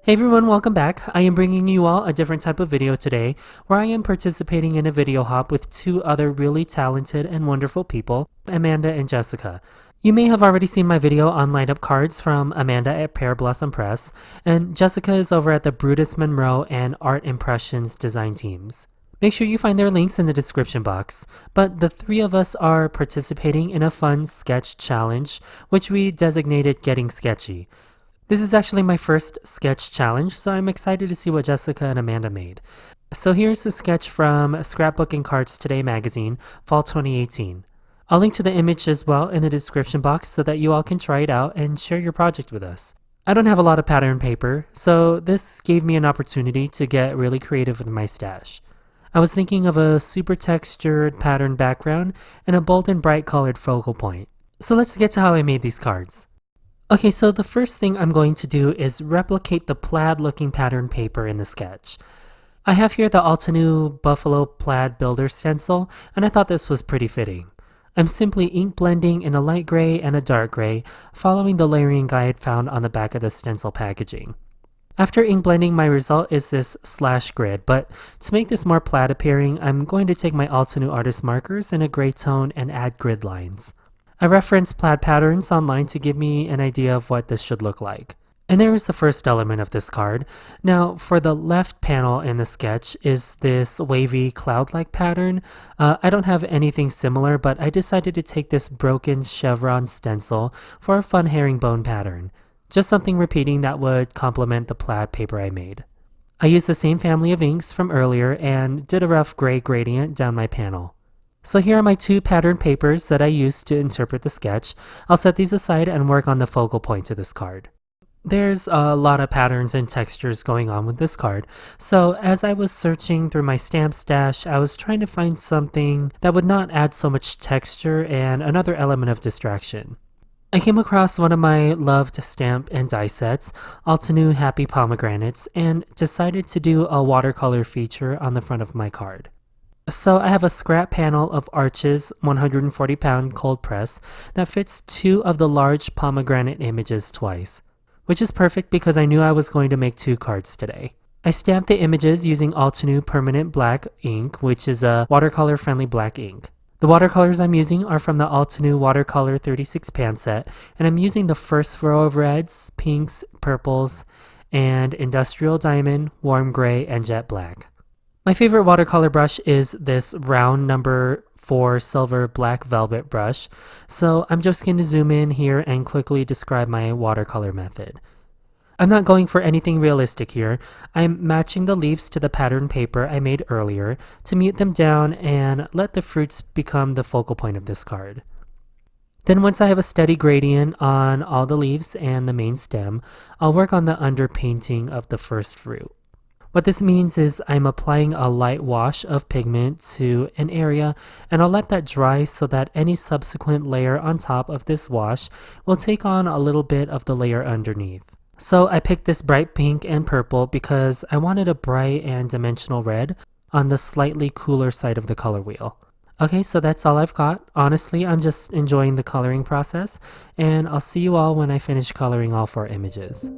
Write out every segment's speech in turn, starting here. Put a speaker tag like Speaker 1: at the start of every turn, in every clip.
Speaker 1: Hey everyone, welcome back. I am bringing you all a different type of video today where I am participating in a video hop with two other really talented and wonderful people, Amanda and Jessica. You may have already seen my video on lined up cards from Amanda at Pear Blossom Press, and Jessica is over at the Brutus Monroe and Art Impressions design teams. Make sure you find their links in the description box, but the three of us are participating in a fun sketch challenge, which we designated Getting Sketchy. This is actually my first sketch challenge, so I'm excited to see what Jessica and Amanda made. So here's a sketch from Scrapbook and Cards Today magazine, Fall 2018. I'll link to the image as well in the description box so that you all can try it out and share your project with us. I don't have a lot of pattern paper, so this gave me an opportunity to get really creative with my stash. I was thinking of a super textured pattern background and a bold and bright colored focal point. So let's get to how I made these cards. Okay, so the first thing I'm going to do is replicate the plaid looking pattern paper in the sketch. I have here the Altenew Buffalo Plaid Builder Stencil, and I thought this was pretty fitting. I'm simply ink blending in a light gray and a dark gray, following the layering guide found on the back of the stencil packaging. After ink blending, my result is this slash grid, but to make this more plaid appearing, I'm going to take my Altenew artist markers in a gray tone and add grid lines. I referenced plaid patterns online to give me an idea of what this should look like. And there is the first element of this card. Now, for the left panel in the sketch is this wavy cloud-like pattern. I don't have anything similar, but I decided to take this broken chevron stencil for a fun herringbone pattern. Just something repeating that would complement the plaid paper I made. I used the same family of inks from earlier and did a rough gray gradient down my panel. So here are my two pattern papers that I used to interpret the sketch. I'll set these aside and work on the focal points of this card. There's a lot of patterns and textures going on with this card, so as I was searching through my stamp stash, I was trying to find something that would not add so much texture and another element of distraction. I came across one of my loved stamp and die sets, Altenew Happy Pomegranates, and decided to do a watercolor feature on the front of my card. So I have a scrap panel of Arches 140-pound cold press that fits two of the large pomegranate images twice, which is perfect because I knew I was going to make two cards today. I stamped the images using Altenew Permanent Black ink, which is a watercolor-friendly black ink. The watercolors I'm using are from the Altenew Watercolor 36 pan set, and I'm using the first row of reds, pinks, purples, and industrial diamond, warm gray, and jet black. My favorite watercolor brush is this round number 4 silver black velvet brush, so I'm just going to zoom in here and quickly describe my watercolor method. I'm not going for anything realistic here. I'm matching the leaves to the pattern paper I made earlier to mute them down and let the fruits become the focal point of this card. Then once I have a steady gradient on all the leaves and the main stem, I'll work on the underpainting of the first fruit. What this means is I'm applying a light wash of pigment to an area, and I'll let that dry so that any subsequent layer on top of this wash will take on a little bit of the layer underneath. So I picked this bright pink and purple because I wanted a bright and dimensional red on the slightly cooler side of the color wheel. Okay, so that's all I've got. Honestly, I'm just enjoying the coloring process, and I'll see you all when I finish coloring all 4 images.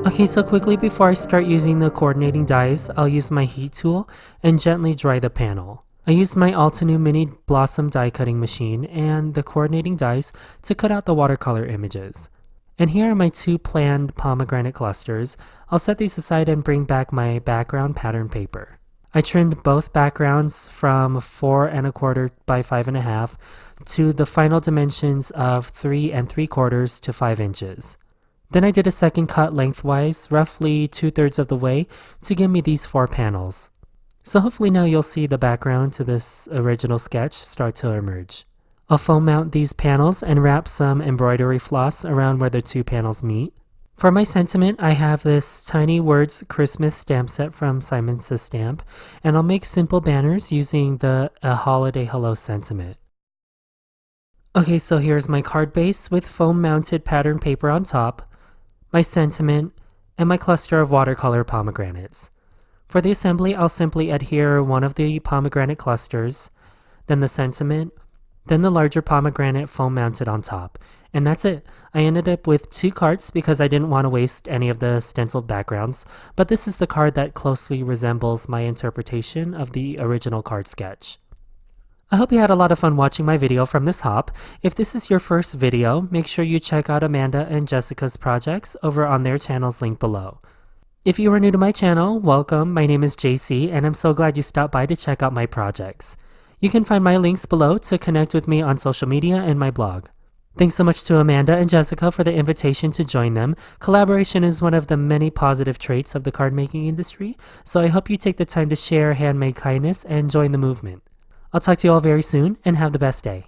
Speaker 1: Okay, so quickly before I start using the coordinating dies, I'll use my heat tool and gently dry the panel. I used my Altenew mini blossom die cutting machine and the coordinating dies to cut out the watercolor images. And here are my two planned pomegranate clusters. I'll set these aside and bring back my background pattern paper. I trimmed both backgrounds from 4 1/4 by 5 1/2 to the final dimensions of 3 3/4 to 5 inches. Then I did a second cut lengthwise, roughly 2/3 of the way, to give me these 4 panels. So hopefully now you'll see the background to this original sketch start to emerge. I'll foam mount these panels and wrap some embroidery floss around where the two panels meet. For my sentiment, I have this Tiny Words Christmas stamp set from Simon Says Stamp, and I'll make simple banners using the A Holiday Hello sentiment. Okay, so here's my card base with foam mounted pattern paper on top, my sentiment, and my cluster of watercolor pomegranates. For the assembly, I'll simply adhere one of the pomegranate clusters, then the sentiment, then the larger pomegranate foam mounted on top. And that's it. I ended up with 2 cards because I didn't want to waste any of the stenciled backgrounds, but this is the card that closely resembles my interpretation of the original card sketch. I hope you had a lot of fun watching my video from this hop. If this is your first video, make sure you check out Amanda and Jessica's projects over on their channels linked below. If you are new to my channel, welcome. My name is JC, and I'm so glad you stopped by to check out my projects. You can find my links below to connect with me on social media and my blog. Thanks so much to Amanda and Jessica for the invitation to join them. Collaboration is one of the many positive traits of the card making industry, so I hope you take the time to share handmade kindness and join the movement. I'll talk to you all very soon, and have the best day.